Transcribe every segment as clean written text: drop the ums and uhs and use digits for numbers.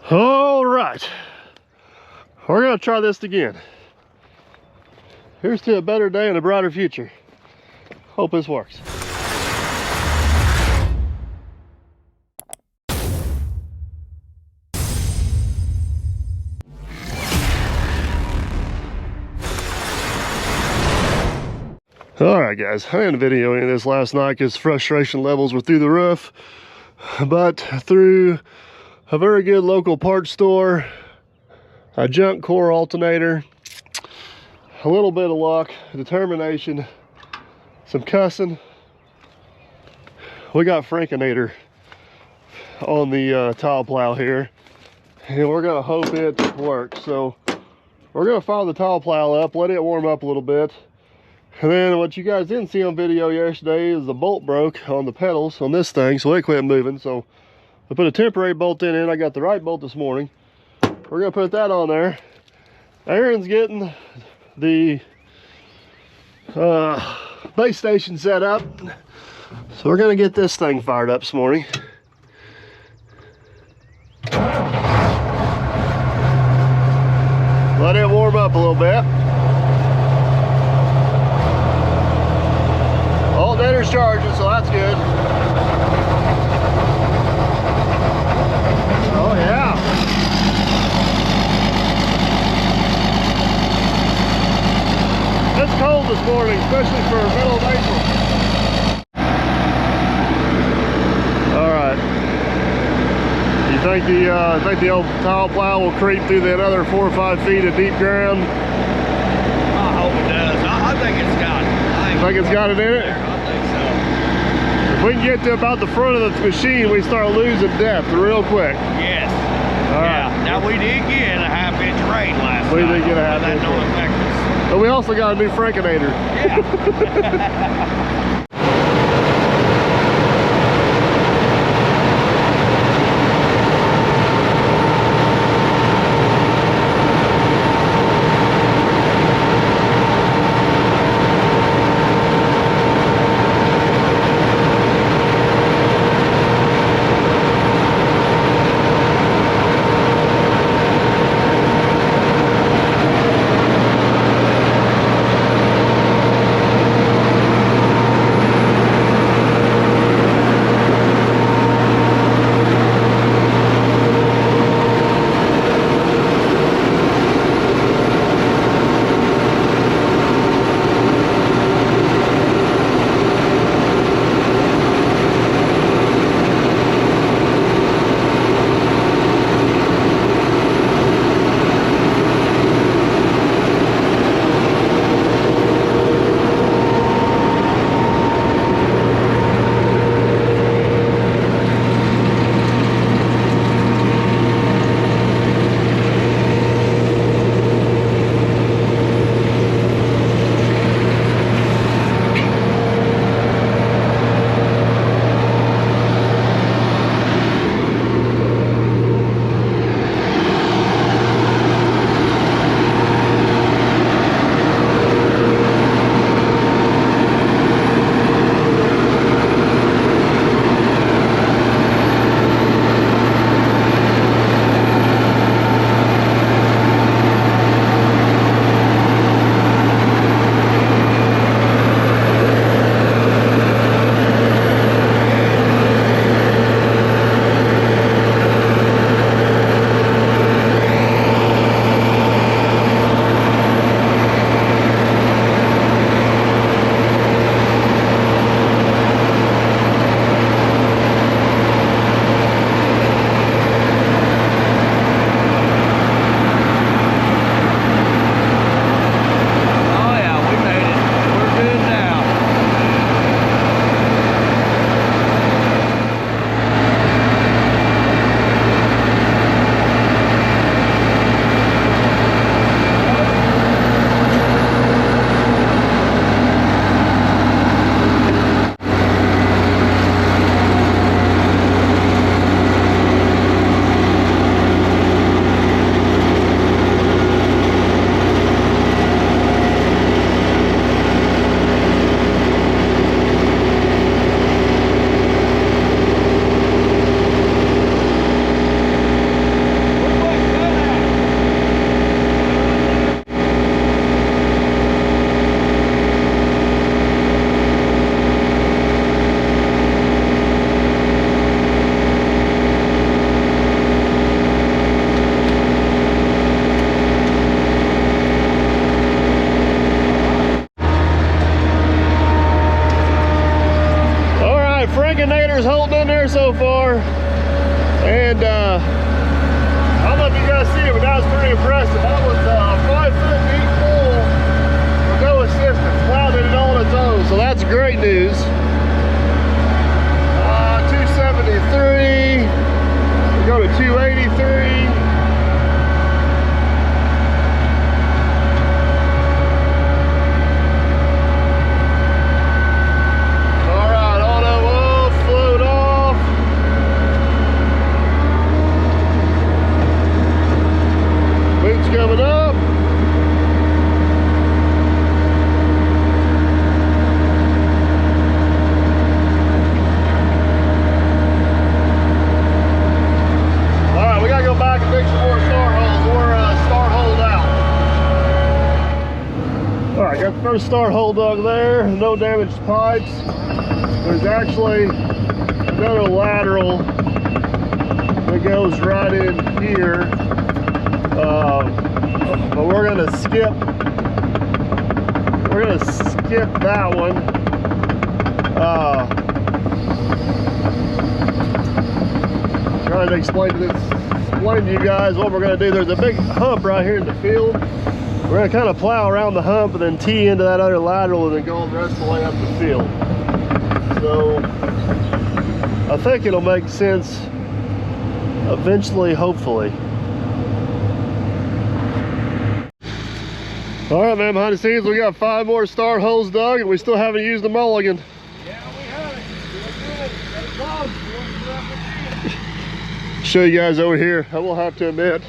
All right, we're gonna try this again. Here's to a better day and a brighter future. Hope this works. All right, guys, I ended videoing this last night because frustration levels were through the roof, but through a very good local parts store, a junk core alternator, a little bit of luck, determination, some cussing, we got Frankinator on the tile plow here, and we're gonna hope it works. So we're gonna fire the tile plow up, let it warm up a little bit, and then what you guys didn't see on video yesterday is the bolt broke on the pedals on this thing, so it quit moving. So I put a temporary bolt in it. I got the right bolt this morning. We're gonna put that on there. Aaron's getting the base station set up, so we're gonna get this thing fired up this morning. Let it warm up a little bit. Alternator's charging, so that's good. Oh yeah. It's cold this morning, especially for middle of April. All right. You think the old tile plow will creep through that other 4 or 5 feet of deep ground? I hope it does. I think it's got it. You think it's got it in it? I think so. If we can get to about the front of the machine, we start losing depth real quick. Yes. All yeah. right. Now we did get a half-inch rain last night. We did get a half-inch rain. That don't rain. affect us. But we also got a new Frankinator. Yeah. far. And I don't know if you guys see it, but that was pretty impressive. That was a 5-foot deep pool with no assistance, plowed it all on its own. So that's great news. 273. We go to 283. Coming up. Alright, we gotta go back and dig some more start holes. We're start holed out. Alright, got the first start hole dug there. No damaged pipes. There's actually another lateral that goes right in here. But we're gonna skip that one. Trying to explain to you guys what we're gonna do. There's a big hump right here in the field. We're gonna kind of plow around the hump and then tee into that other lateral and then go the rest of the way up the field. So I think it'll make sense eventually, hopefully. All right, man, behind the scenes, we got 5 more start holes dug, and we still haven't used the mulligan. Yeah, we haven't. Doing good. Show you guys over here. I will have to admit,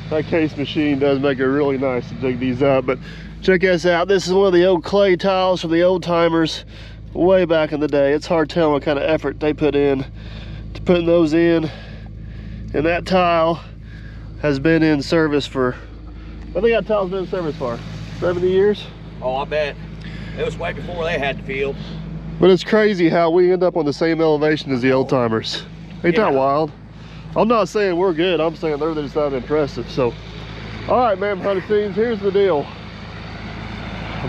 that case machine does make it really nice to dig these up. But check this out. This is one of the old clay tiles from the old timers way back in the day. It's hard telling what kind of effort they put in to putting those in. And that tile has been in service for, I think that tile's been in service for 70 years. Oh, I bet. It was way before they had the field. But it's crazy how we end up on the same elevation as the old timers. Ain't that wild? I'm not saying we're good. I'm saying they're just that impressive. So, all right, man, behind the scenes, here's the deal.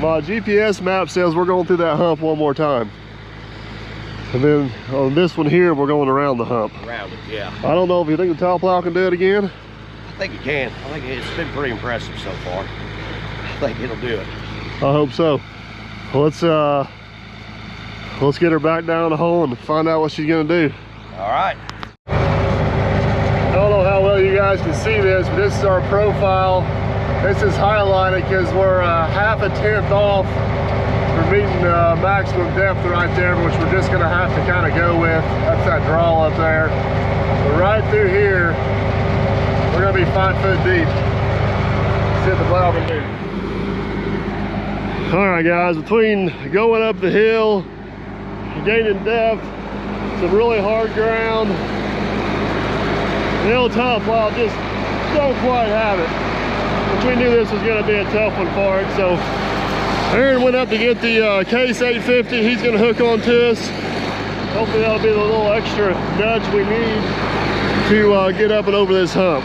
My GPS map says we're going through that hump one more time. And then on this one here, we're going around the hump. Around it, yeah. I don't know if you think the towel plow can do it again. I think it can. I think it's been pretty impressive so far. I think it'll do it. I hope so. Let's get her back down the hole and find out what she's gonna do. All right. I don't know how well you guys can see this, but this is our profile. This is highlighted because we're 1/2 tenth off for meeting maximum depth right there, which we're just gonna have to kind of go with. That's that draw up there. But right through here, we're gonna be 5 foot deep. Let's hit the plow and do. All right, guys, between going up the hill, gaining depth, some really hard ground, the old tile plow just don't quite have it. But we knew this was gonna be a tough one for it, so Aaron went up to get the Case 850. He's gonna hook on to us. Hopefully that'll be the little extra nudge we need to get up and over this hump.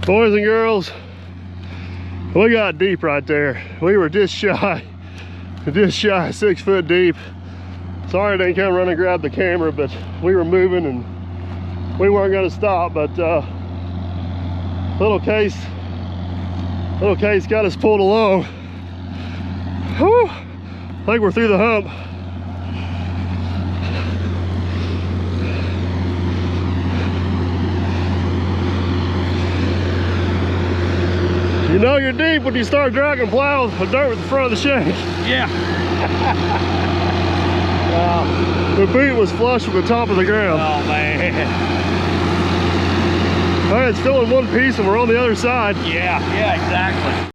Boys and girls, we got deep right there. We were just shy 6 foot deep. Sorry I didn't come run and grab the camera, but we were moving and we weren't gonna stop, but little case got us pulled along. Whew, I think we're through the hump. You know you're deep when you start dragging plows or dirt with the front of the shank. Yeah. The boot was flush with the top of the ground. Oh man. All right, it's still in one piece and we're on the other side. Yeah, exactly.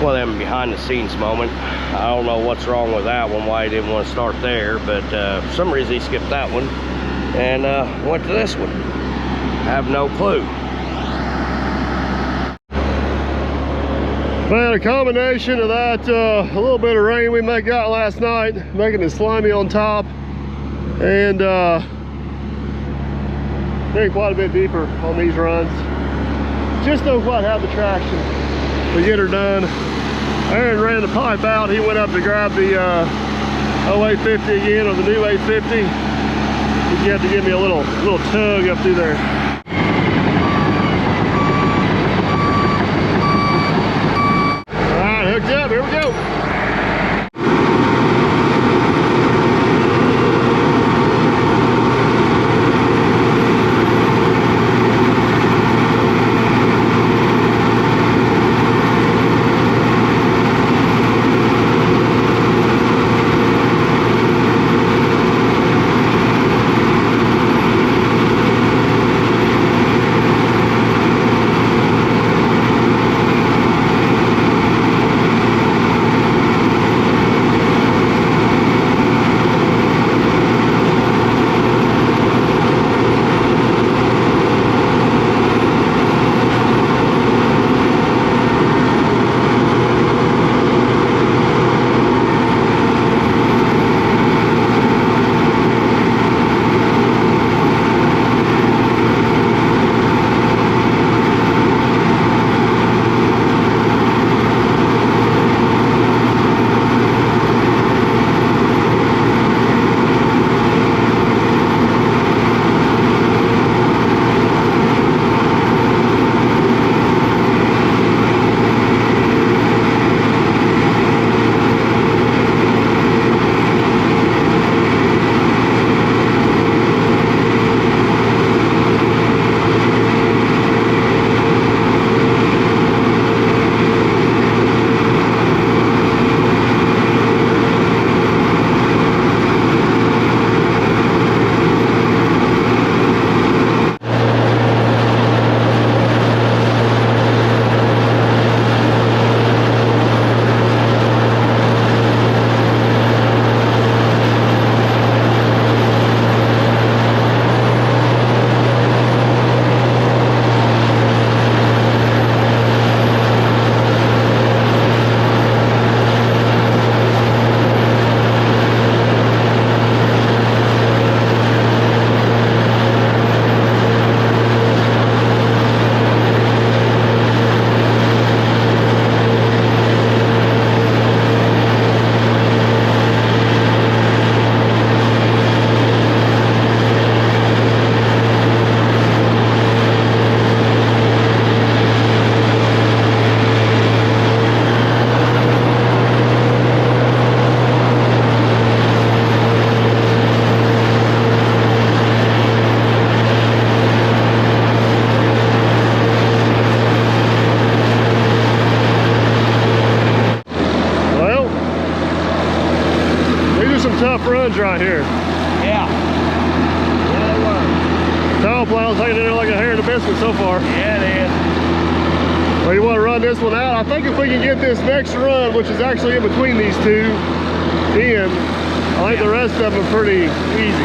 One of them behind the scenes moment. I don't know what's wrong with that one, why he didn't want to start there, but for some reason he skipped that one and went to this one. I have no clue. Man, a combination of that, a little bit of rain we got last night, making it slimy on top, and getting quite a bit deeper on these runs. Just don't quite have the traction to get her done. Aaron ran the pipe out. He went up to grab the 0850 again, or the new 850. You have to give me a little tug up through there. All right, hooked up. Here we go. snowplow's hanging in there like a hair in a biscuit so far. Yeah, it is. Well, you want to run this one out? I think if we can get this next run, which is actually in between these two, in, I think the rest of them are pretty easy.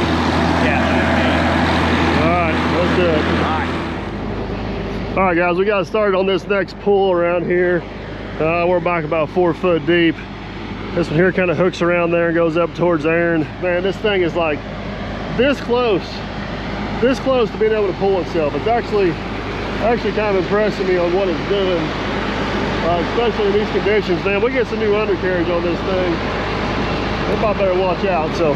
Yeah. All right, let's do it. All right, guys, we got started on this next pull around here. We're back about 4 foot deep. This one here kind of hooks around there and goes up towards Aaron. Man, this thing is like this close to being able to pull itself. It's actually kind of impressing me on what it's doing, especially in these conditions. Man, we get some new undercarriage on this thing. We might better watch out. So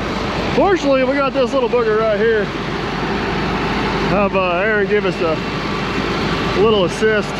fortunately, we got this little booger right here. Have Aaron give us a little assist.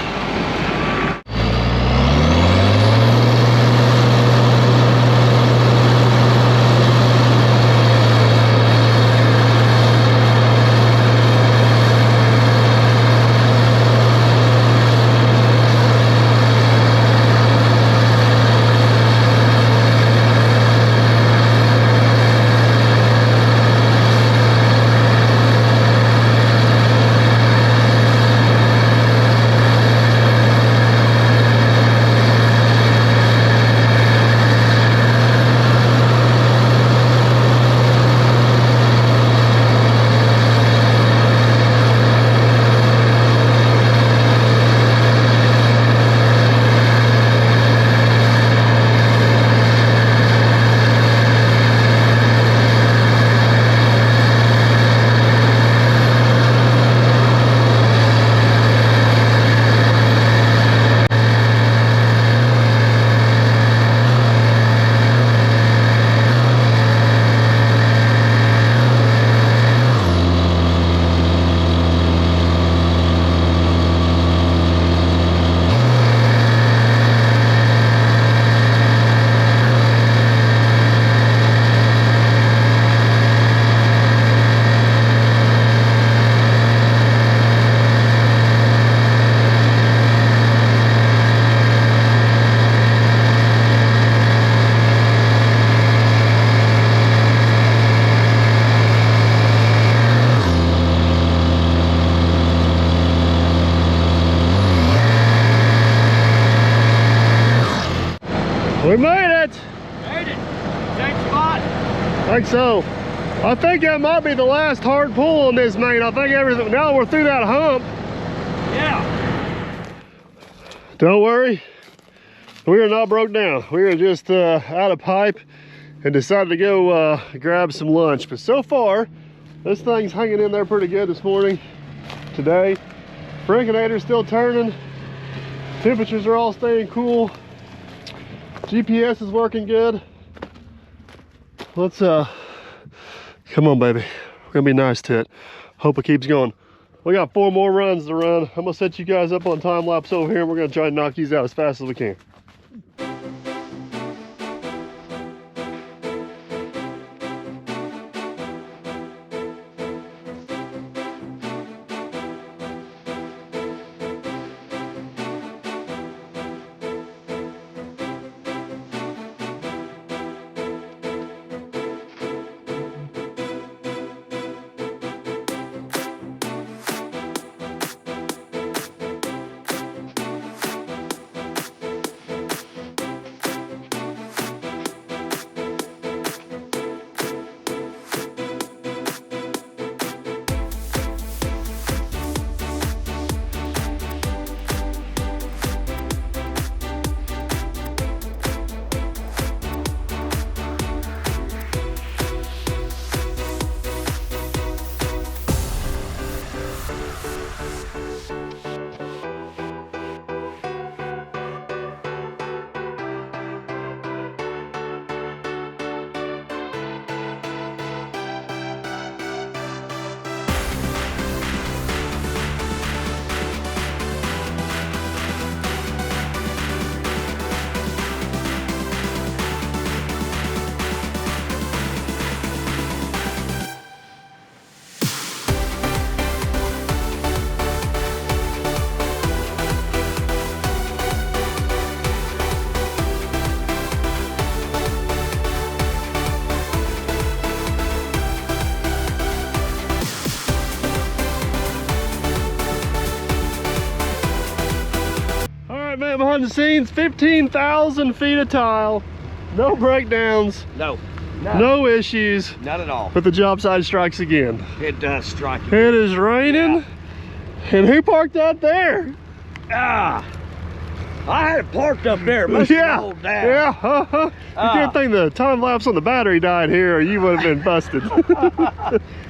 We made it! Made it! Same spot? I think so. I think that might be the last hard pull on this main. I think everything, now that we're through that hump. Yeah. Don't worry. We are not broke down. We are just out of pipe and decided to go grab some lunch. But so far, this thing's hanging in there pretty good this morning, today. Frankinator's still turning. Temperatures are all staying cool. GPS is working good. Let's come on, baby. We're gonna be nice to it. Hope it keeps going. We got 4 more runs to run. I'm gonna set you guys up on time lapse over here and we're gonna try to knock these out as fast as we can. man behind the scenes, 15,000 feet of tile. No breakdowns. No. None. No issues. None at all. But the job site strikes again. It does strike. It is raining. Yeah. And who parked out there? I had it parked up there. It must have rolled down. Yeah. You can't think the time lapse on the battery died here, or you would have been busted.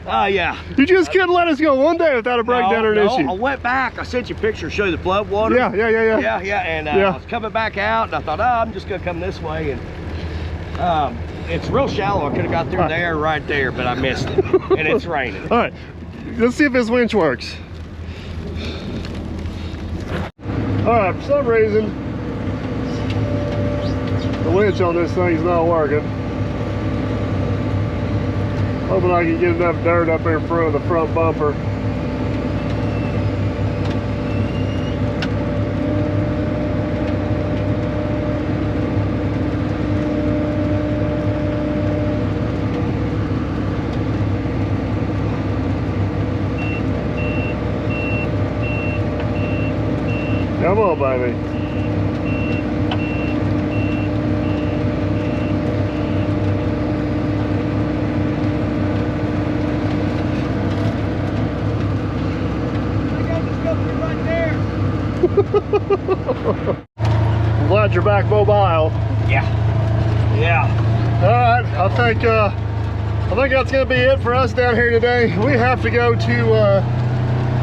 Yeah. You just couldn't let us go one day without a breakdown or an issue. I went back. I sent you a picture, show you the flood water. Yeah. And I was coming back out, and I thought, I'm just gonna come this way, and it's real shallow. I could have got through there, right there, but I missed it, and it's raining. All right, let's see if this winch works. All right, for some reason, the winch on this thing's not working. Hoping I can get enough dirt up here in front of the front bumper. Come on, baby. I'm glad you're back mobile. Yeah. All right, I think that's gonna be it for us down here today. We have to go to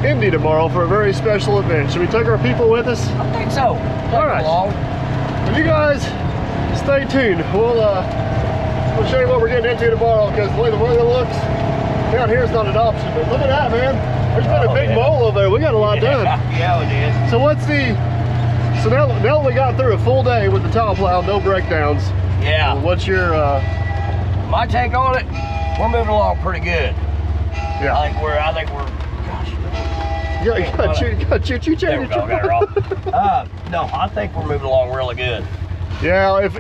Indy tomorrow for a very special event. Should we take our people with us? I think so. All right. Well, you guys stay tuned. We'll show you what we're getting into tomorrow, because the way the weather looks down here is not an option. But look at that, man. There's been a big mole over there. We got a lot done. Yeah, we did. So so now we got through a full day with the tile plow, no breakdowns. Yeah. What's your my take on it? We're moving along pretty good. Yeah. I think we're gosh. You got choo-choo There we go, got it wrong. No, I think we're moving along really good. Yeah, if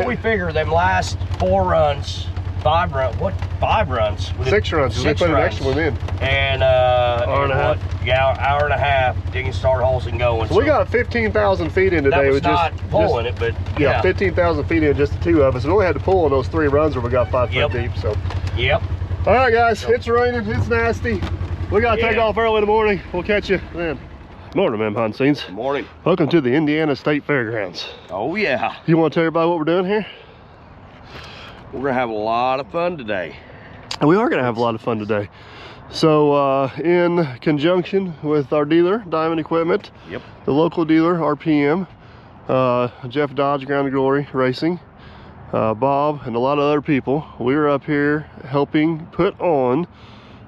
we figure them last 4 runs, 5 runs, 6 runs. 6 runs, we put an extra one in. And hour and a half. Yeah, hour and a half, digging start holes and going. So we got 15,000 feet in today. That was not pulling it, but yeah, 15,000 feet in, just the 2 of us. We only had to pull on those 3 runs where we got 5 foot deep. So. Yep. All right, guys, it's raining, it's nasty. We gotta take off early in the morning. We'll catch you then. Morning, man, behind the scenes. Good morning. Welcome to the Indiana State Fairgrounds. Oh yeah. You want to tell everybody what we're doing here? We're gonna have a lot of fun today. And we are gonna have a lot of fun today. So in conjunction with our dealer, Diamond Equipment, the local dealer, RPM, Jeff Dodge, Ground Glory Racing, Bob, and a lot of other people, we are up here helping put on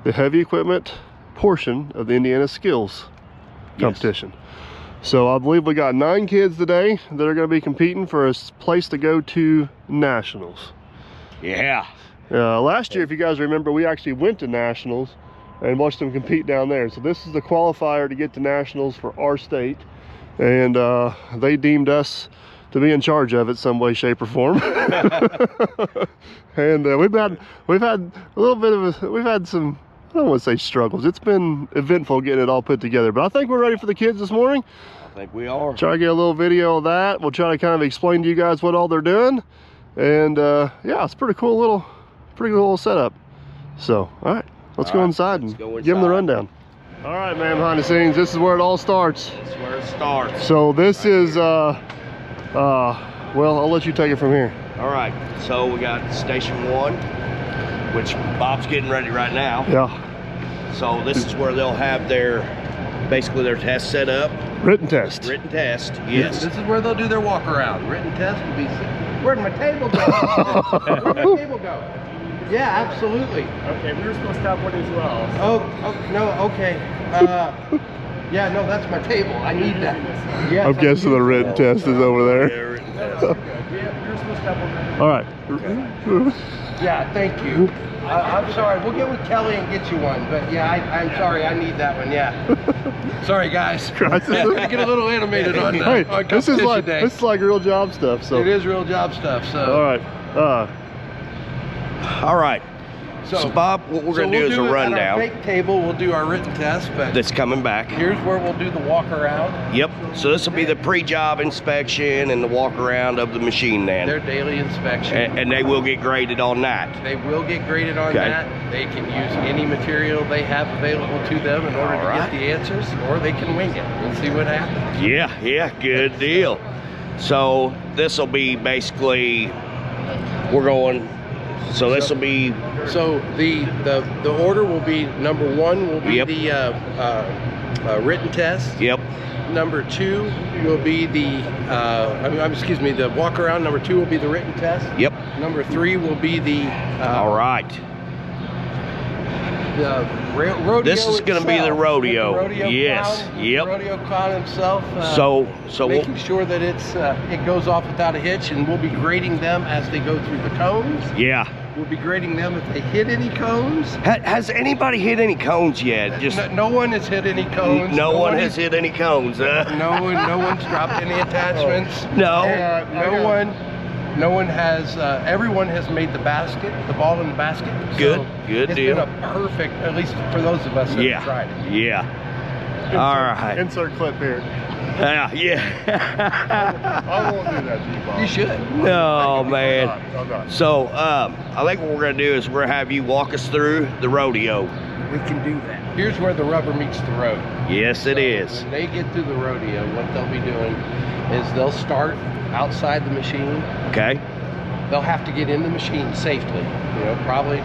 the heavy equipment portion of the Indiana Skills competition. So I believe we got 9 kids today that are going to be competing for a place to go to nationals. Yeah. Last year, if you guys remember, we actually went to nationals and watched them compete down there. So this is the qualifier to get to nationals for our state, and they deemed us to be in charge of it some way, shape, or form. And we've had a little bit of we've had some, I don't want to say struggles. It's been eventful getting it all put together, but I think we're ready for the kids this morning. I think we are. Try to get a little video of that. We'll try to kind of explain to you guys what all they're doing. And yeah, it's pretty cool little setup. So, all right, let's go inside and give them the rundown. All right, man, behind the scenes, this is where it all starts. This is where it starts. So this is, well, I'll let you take it from here. All right, so we got station 1, which Bob's getting ready right now. Yeah. So this is where they'll have basically their test set up. Written test. Written test, yes. This is where they'll do their walk around. Written test will be, where'd my table go? Where'd my table go? Yeah, absolutely. Okay, we were supposed to have one as well. Oh, no, okay. Yeah, no, that's my table. I need that. Yes, I'm guessing the written test is over there. Yeah, we were supposed to have one. All right. Yeah, thank you. I'm sorry. We'll get with Kelly and get you one. But yeah, I'm sorry. I need that one. Yeah. Sorry, guys. I get a little animated on that. Hey, this is like real job stuff. So it is real job stuff. So all right. All right. So Bob, what we're going to do is a rundown. At our fake table, we'll do our written test, but that's coming back. Here's where we'll do the walk around. Yep. So this will be the pre-job inspection and the walk around of the machine then. Their daily inspection. And they will get graded on that. They will get graded on that. They can use any material they have available to them in order to get the answers, or they can wing it and see what happens. Yeah, good deal. So this will be basically, we're going. So this will be. So the order will be, number 1 will be the written test. Yep. Number 2 will be the excuse me, the walk around. Number 2 will be the written test. Yep. Number 3 will be the all right. The rodeo. This is going to be the rodeo. The rodeo yes. clown, Yep. The rodeo clown himself. So making sure that it goes off without a hitch, and we'll be grading them as they go through the cones. Yeah. We'll be grading them if they hit any cones. Has anybody hit any cones yet? Just no one has hit any cones. No one has hit any cones. No one's dropped any attachments. No. No one has. Everyone has made the basket, the ball in the basket. Good deal. It's been a perfect, at least for those of us that have tried it. Yeah. All right. Insert clip here. Yeah. I won't do that to you, Bob. You should. No, man. I'm not. So, I think what we're going to do is we're going to have you walk us through the rodeo. We can do that. Here's where the rubber meets the road. Yes, it is. When they get through the rodeo, what they'll be doing is they'll start outside the machine. Okay. They'll have to get in the machine safely. You know, probably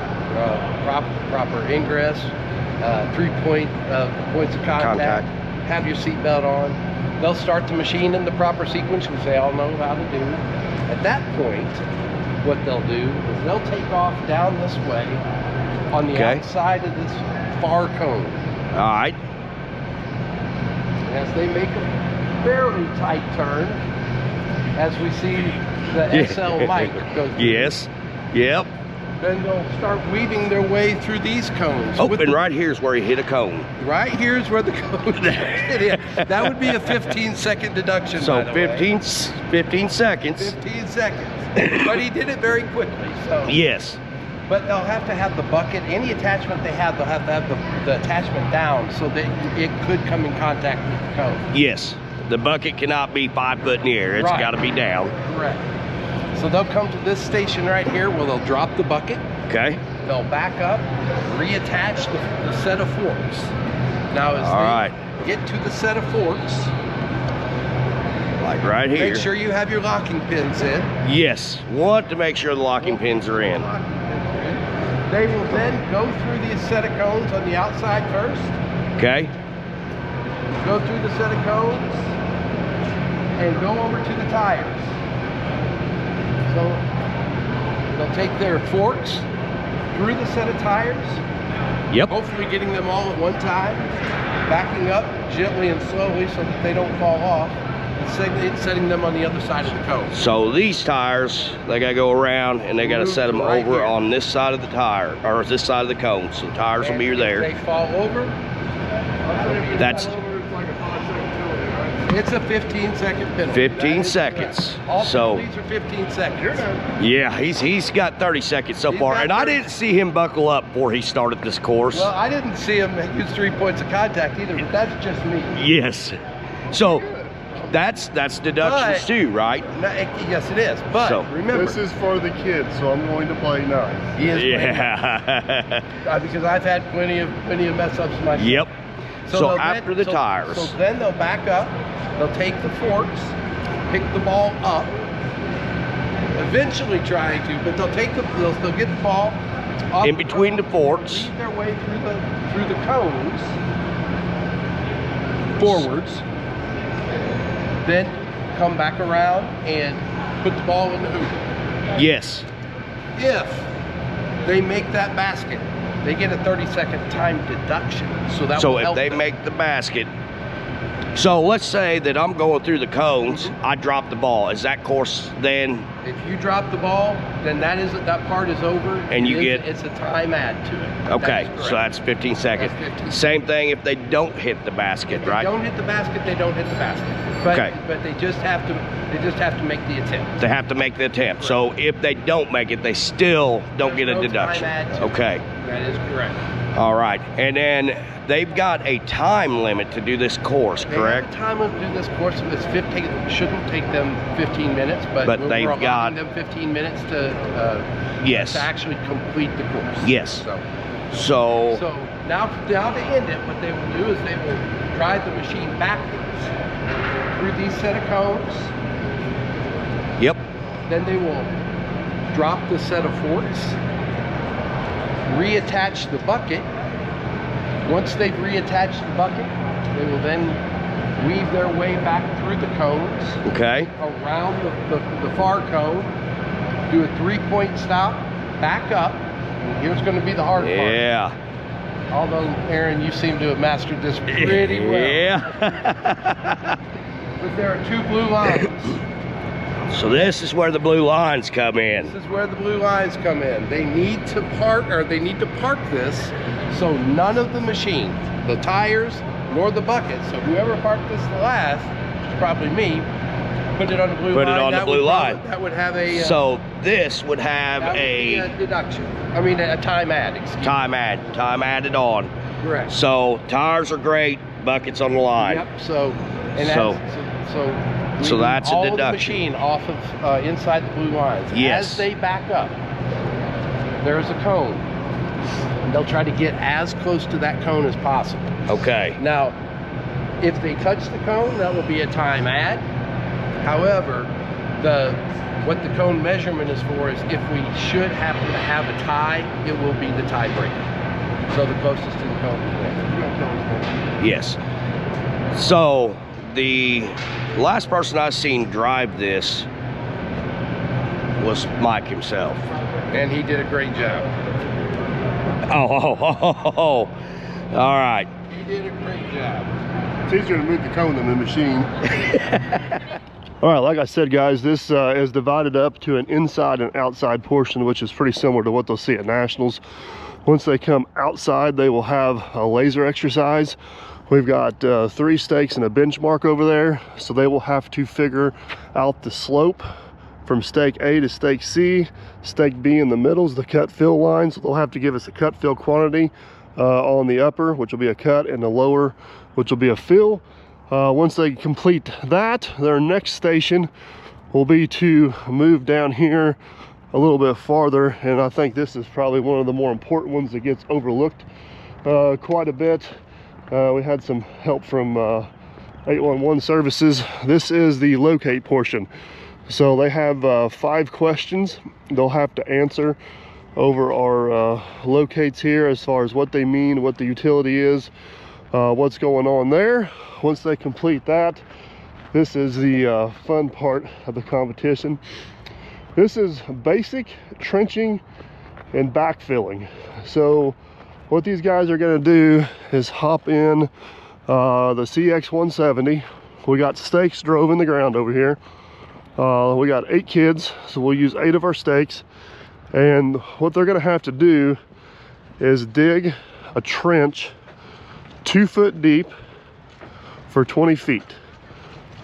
proper ingress, 3 points of contact. Have your seatbelt on. They'll start the machine in the proper sequence, which they all know how to do. At that point, what they'll do is they'll take off down this way on the outside of this far cone. All right. As they make a fairly tight turn, as we see the SL mic go through. Yes. Yep. Then they'll start weaving their way through these cones. Oh, and right here's where he hit a cone. Right here's where the cone hit in. That would be a 15-second deduction. So by the 15 seconds. 15 seconds. But he did it very quickly. So. Yes. But they'll have to have the bucket, any attachment they have, they'll have to have the attachment down so that it could come in contact with the cone. Yes. The bucket cannot be 5 foot in the air. It's got to be down. Correct. So they'll come to this station right here where they'll drop the bucket. Okay. They'll back up, reattach the set of forks. Now as they get to the set of forks, like right here. make sure you have your locking pins in. Yes. Want to make sure the locking pins are in. They will then go through the set of cones on the outside first. Okay. Go through the set of cones and go over to the tires. So they'll take their forks through the set of tires. Yep. Hopefully getting them all at one time, backing up gently and slowly so that they don't fall off, and setting them on the other side of the cone. So these tires, they got to go around and they got to set them right over here. on this side of the tire, or this side of the cone. So the tires will be there. If they fall over, That's it's a 15-second penalty. 15 seconds. All So penalties are 15 seconds. yeah, he's got 30 seconds so far, and I didn't see him buckle up before he started this course. Well, I didn't see him use 3 points of contact either, but that's just me. Yes. So that's deductions too, right? Yes, it is. But remember, This is for the kids, so I'm going to play nice. he is Yeah. because I've had plenty of mess ups myself. Yep. So they'll after the tires. So then they'll back up, they'll take the forks, pick the ball up, eventually trying to, but they'll get the ball up, in between the forks. lead their way through the cones, forwards, then come back around and put the ball in the hoop. Yes. If they make that basket, they get a 30-second time deduction. So that will So if help they them. make the basket, so let's say that I'm going through the cones, I drop the ball. Is that course then If you drop the ball, then that part is over. And it's a time add to it. Okay, so that's 15 seconds. That's 15. Same thing if they don't hit the basket, If they right? don't hit the basket, they don't hit the basket. But, Okay. but they just have to make the attempt. They have to make the attempt. So if they don't make it, they still don't get a no deduction. time add to it. Okay. That is correct. All right. And then they've got a time limit to do this course, correct? They have a time limit to do this course. It's 15. It shouldn't take them 15 minutes, but they've we're got allowing them 15 minutes to yes. to actually complete the course. Yes. So now to end it, what they will do is they will drive the machine backwards through these set of cones. Yep. Then they will drop the set of forks, reattach the bucket. Once they've reattached the bucket, they will then weave their way back through the cones. Okay. Around the far cone, do a 3-point stop, back up, and here's going to be the hard part. Yeah. Although, Aaron, you seem to have mastered this pretty well. Yeah. But there are 2 blue lines. So this is where the blue lines come in. This is where the blue lines come in. They need to park this so none of the machine, the tires, nor the bucket, so whoever parked this last, which is probably me, put it on the blue line. Put it on the blue line. That would have a... so this would have a deduction. I mean, a time add, excuse me. Time added on. Correct. So tires are great, buckets on the line. Yep, so that's a all deduction. the machine off of inside the blue lines. Yes. As they back up, there's a cone. And they'll try to get as close to that cone as possible. Okay. Now, if they touch the cone, that will be a time add. However, what the cone measurement is for is if we should happen to have a tie, it will be the tiebreaker. So the closest to the cone will win. Yes. So the last person I've seen drive this was Mike himself. And he did a great job. Oh. All right. He did a great job. It's easier to move the cone than the machine. All right, like I said, guys, this is divided up to an inside and outside portion, which is pretty similar to what they'll see at Nationals. Once they come outside, they will have a laser exercise. We've got 3 stakes and a benchmark over there, so they will have to figure out the slope from stake A to stake C. Stake B in the middle is the cut fill line, so they'll have to give us a cut fill quantity on the upper, which will be a cut, and the lower, which will be a fill. Once they complete that, their next station will be to move down here a little bit farther, and I think this is probably one of the more important ones that gets overlooked quite a bit. We had some help from 811 services. This is the locate portion. So they have 5 questions they'll have to answer over our locates here, as far as what they mean, what the utility is, what's going on there. Once they complete that, this is the fun part of the competition. This is basic trenching and backfilling. So what these guys are going to do is hop in the CX-170. We got stakes drove in the ground over here. We got 8 kids, so we'll use 8 of our stakes. And what they're going to have to do is dig a trench 2 foot deep for 20 feet.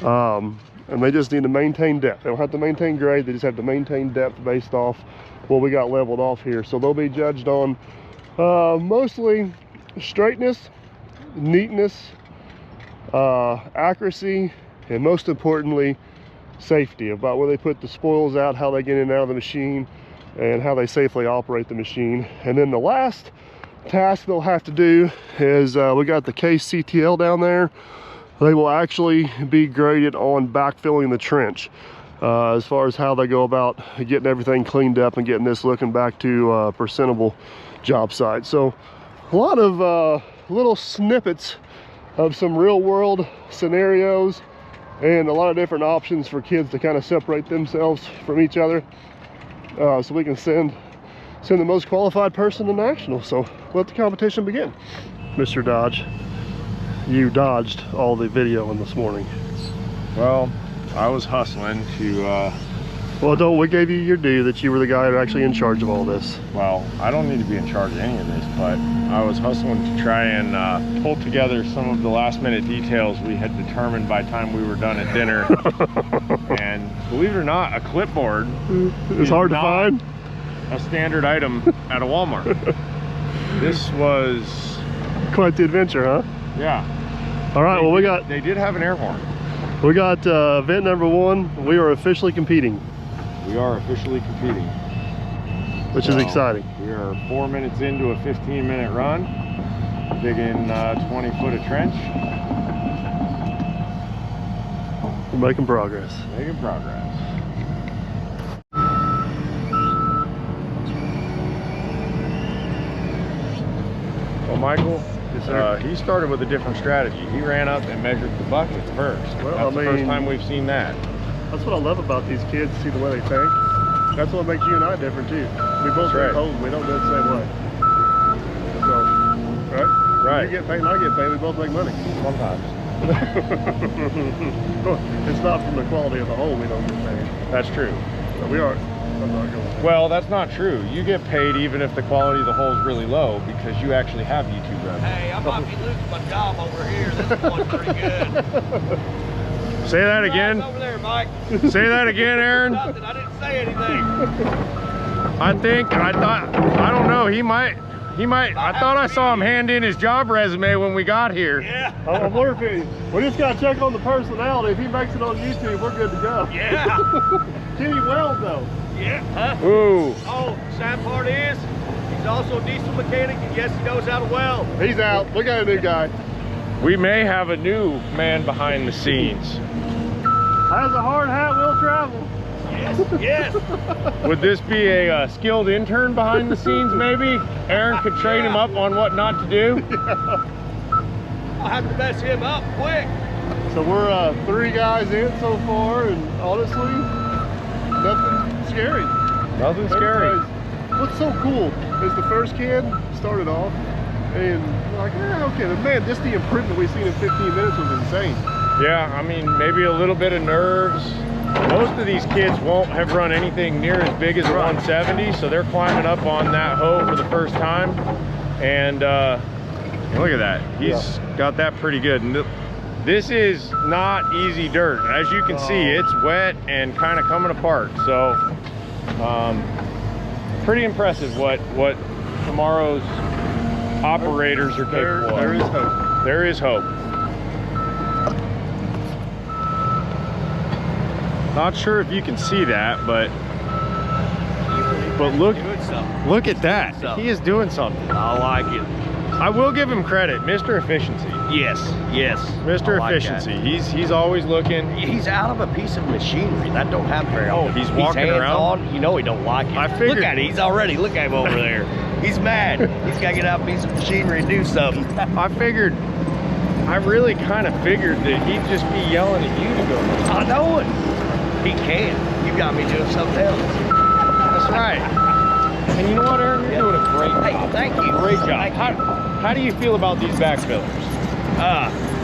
And they just need to maintain depth. They don't have to maintain grade, they just have to maintain depth based off what we got leveled off here. So they'll be judged on mostly straightness, neatness, accuracy, and most importantly, safety, about where they put the spoils out, how they get in and out of the machine, and how they safely operate the machine. And then the last task they'll have to do is we got the case CTL down there. They will actually be graded on backfilling the trench, as far as how they go about getting everything cleaned up and getting this looking back to a presentable job site. So a lot of little snippets of some real world scenarios and a lot of different options for kids to kind of separate themselves from each other, so we can send the most qualified person to national. So let the competition begin. Mr. Dodge, you dodged all the video in this morning. Well, I was hustling to Well, we gave you your due that you were the guy actually in charge of all this. Well, I don't need to be in charge of any of this, but I was hustling to try and pull together some of the last minute details we had determined by the time we were done at dinner. And believe it or not, a clipboard It's hard to find. A standard item at a Walmart. This was Quite the adventure, huh? yeah. All right, well, they did have an air horn. we got event number 1. We are officially competing, We are officially competing, which is So, exciting. We are 4 minutes into a 15-minute run, digging 20 foot of trench, We're making progress. making progress. Well, Michael, Yes, sir. he started with a different strategy. He ran up and measured the bucket first. Well, That's the I first mean- time we've seen that. That's what I love about these kids, see the way they think. That's what makes you and I different too. We both That's right. get holes, we don't do it the same way. So, right? Right. You get paid and I get paid, we both make money. Sometimes. It's not from the quality of the hole we don't get paid. That's true. But we are. I'm not going. Well, that's not true. You get paid even if the quality of the hole is really low because you actually have YouTube revenue. Hey, I might be losing my job over here. This one's pretty good. Say that again. Over there, Mike. Say that again, Aaron. Nothing. I didn't say anything. I don't know. He might. I thought I saw him hand in his job resume when we got here. Yeah. I wonder if we just got to check on the personality. If he makes it on YouTube, we're good to go. Yeah. Can he weld though? Yeah. Huh? Ooh. Oh, sad part is, he's also a diesel mechanic, and yes, he knows how to weld. He's out. We got a new guy. We may have a new man behind the scenes. Has a hard hat, will travel. Yes, yes. Would this be a skilled intern behind the scenes, maybe? Aaron could train him up on what not to do. I'll have to mess him up quick. So we're 3 guys in so far, and honestly, nothing scary. Nothing scary. Everybody's- What's so cool is the first kid started off, and we're like, okay, but man, just the improvement we've seen in 15 minutes was insane. Yeah, I mean, maybe a little bit of nerves. Most of these kids won't have run anything near as big as a 170, so they're climbing up on that hoe for the first time. And look at that. He's got that pretty good. And this is not easy dirt. As you can see, it's wet and kind of coming apart. So pretty impressive what tomorrow's operators are capable of. There is hope. There is hope. Not sure if you can see that, but look at that. He is doing something. I like it. I will give him credit, Mr. Efficiency. Yes, yes. Mr. I like Efficiency. He's always looking. He's out of a piece of machinery. That don't happen very often. He's walking hands around? on, you know he don't like it. I figured- Look at it. He's already, look at him over there. He's mad. He's got to get out a piece of machinery and do something. I really kind of figured that he'd just be yelling at you to go. I know it. He can. You got me doing something else. That's right. And you know what, Aaron? You're doing a great job. Hey, thank you. Great job. Thank you. How do you feel about these backfillers?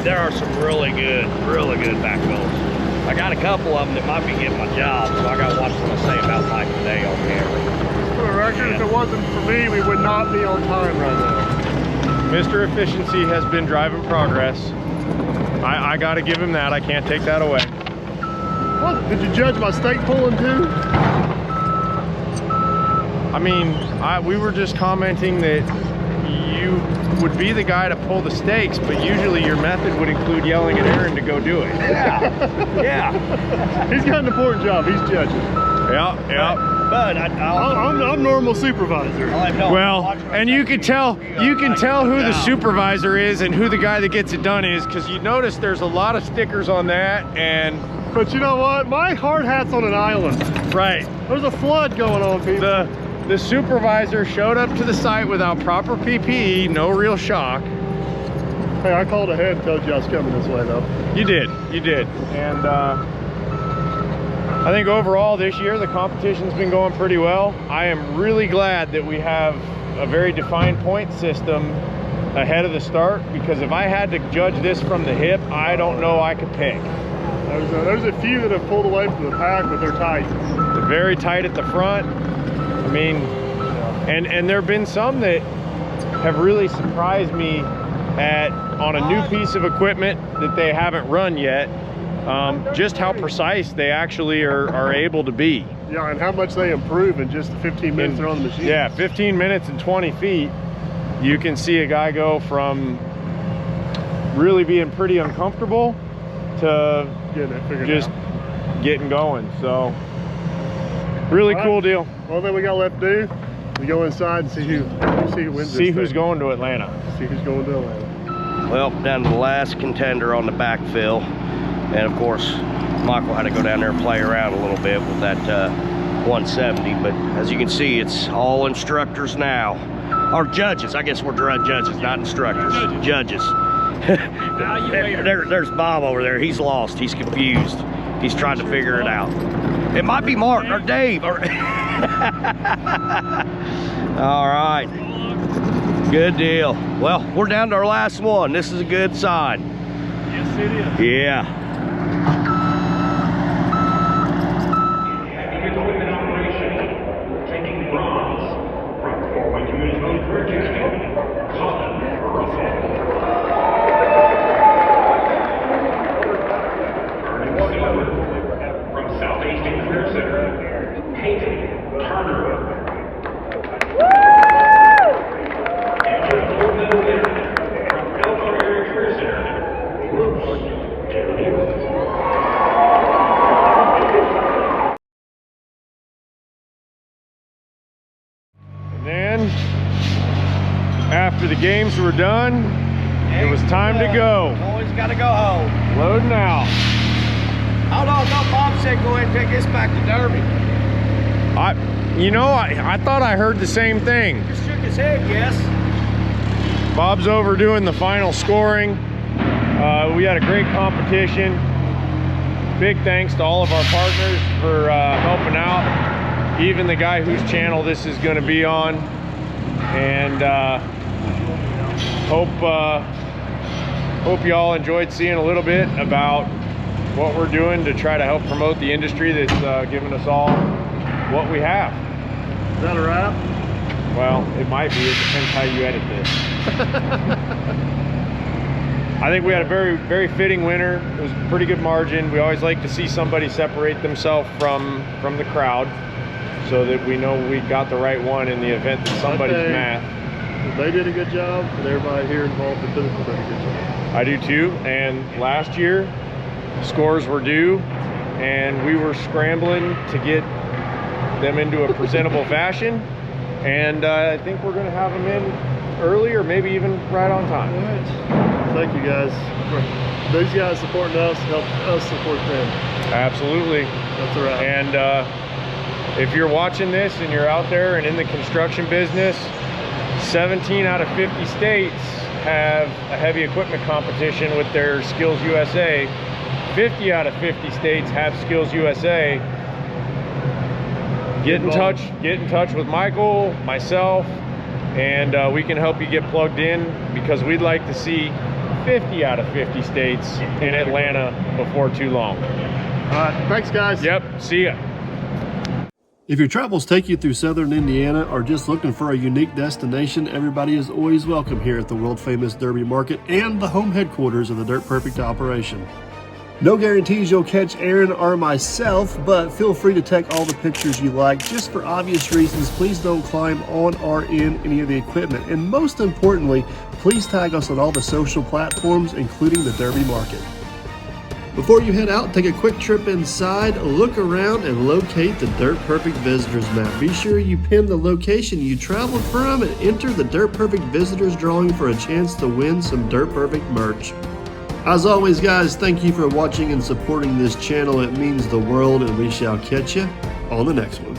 There are some really good backfillers. I got a couple of them that might be getting my job, so I got to watch what I say about Mike today on camera. For the record, if it wasn't for me, we would not be on time right now. Mr. Efficiency has been driving progress. I got to give him that. I can't take that away. What? Did you judge my stake pulling too? I mean, we were just commenting that you would be the guy to pull the stakes, but usually your method would include yelling at Aaron to go do it. Yeah, yeah. He's got an important job. He's judging. Yeah. But I'm normal supervisor. Well, and you can tell who the supervisor is and who the guy that gets it done is, because you notice there's a lot of stickers on that. And But you know what? My hard hat's on an island. right, There's a flood going on, people. the supervisor showed up to the site without proper PPE, no real shock. Hey, I called ahead and told you I was coming this way, though. You did, and I think overall this year the competition's been going pretty well. I am really glad that we have a very defined point system ahead of the start, because if I had to judge this from the hip, I don't know I could pick. There's a few that have pulled away from the pack, but they're tight. They're very tight at the front. I mean, and there have been some that have really surprised me on a new piece of equipment that they haven't run yet, just how precise they actually are able to be. Yeah, and how much they improve in just the 15 minutes they're on the machine. Yeah, 15 minutes and 20 feet, you can see a guy go from really being pretty uncomfortable to just getting going. So really cool deal. Well, then we got left to do, we go inside and see who wins. See who's going to Atlanta. See who's going to Atlanta. Well, down to the last contender on the backfill, and of course Michael had to go down there and play around a little bit with that 170, but as you can see, it's all instructors now, or judges. I guess we're judges, not instructors. Judges. There's Bob over there. He's lost. He's confused. He's trying to figure it out. It might be Mark or Dave. Or all right. Good deal. Well, we're down to our last one. This is a good sign. Yes, it is. Yeah. Then, after the games were done, it was time to go. Always got to go home. Loading out. Hold on, no, Bob said go ahead and take this back to Derby. I thought I heard the same thing. Just shook his head, yes. Bob's over doing the final scoring. We had a great competition. Big thanks to all of our partners for helping out. Even the guy whose channel this is going to be on. And hope you all enjoyed seeing a little bit about what we're doing to try to help promote the industry that's giving us all what we have. Is that a wrap? Well, it might be. It depends how you edit this. I think we had a very, very fitting winner. It was a pretty good margin. We always like to see somebody separate themselves from the crowd so that we know we got the right one in the event that somebody's math. They did a good job, and everybody here involved in Pinnacle did a good job. I do too. And last year, scores were due, and we were scrambling to get them into a presentable fashion. And I think we're going to have them in early, or maybe even right on time. All right. Thank you guys. Those guys supporting us help us support them. Absolutely. That's right. And if you're watching this and you're out there and in the construction business, 17 out of 50 states have a heavy equipment competition with their Skills USA. 50 out of 50 states have Skills USA. Get in touch with Michael, myself, and we can help you get plugged in, because we'd like to see 50 out of 50 states in Atlanta before too long. All right, thanks guys. Yep, see ya. If your travels take you through southern Indiana or just looking for a unique destination, everybody is always welcome here at the world famous Derby Market and the home headquarters of the Dirt Perfect operation. No guarantees you'll catch Aaron or myself, but feel free to take all the pictures you like. Just for obvious reasons, please don't climb on or in any of the equipment. And most importantly, please tag us on all the social platforms, including the Derby Market. Before you head out, take a quick trip inside, look around, and locate the Dirt Perfect Visitors Map. Be sure you pin the location you traveled from and enter the Dirt Perfect Visitors drawing for a chance to win some Dirt Perfect merch. As always, guys, thank you for watching and supporting this channel. It means the world, and we shall catch you on the next one.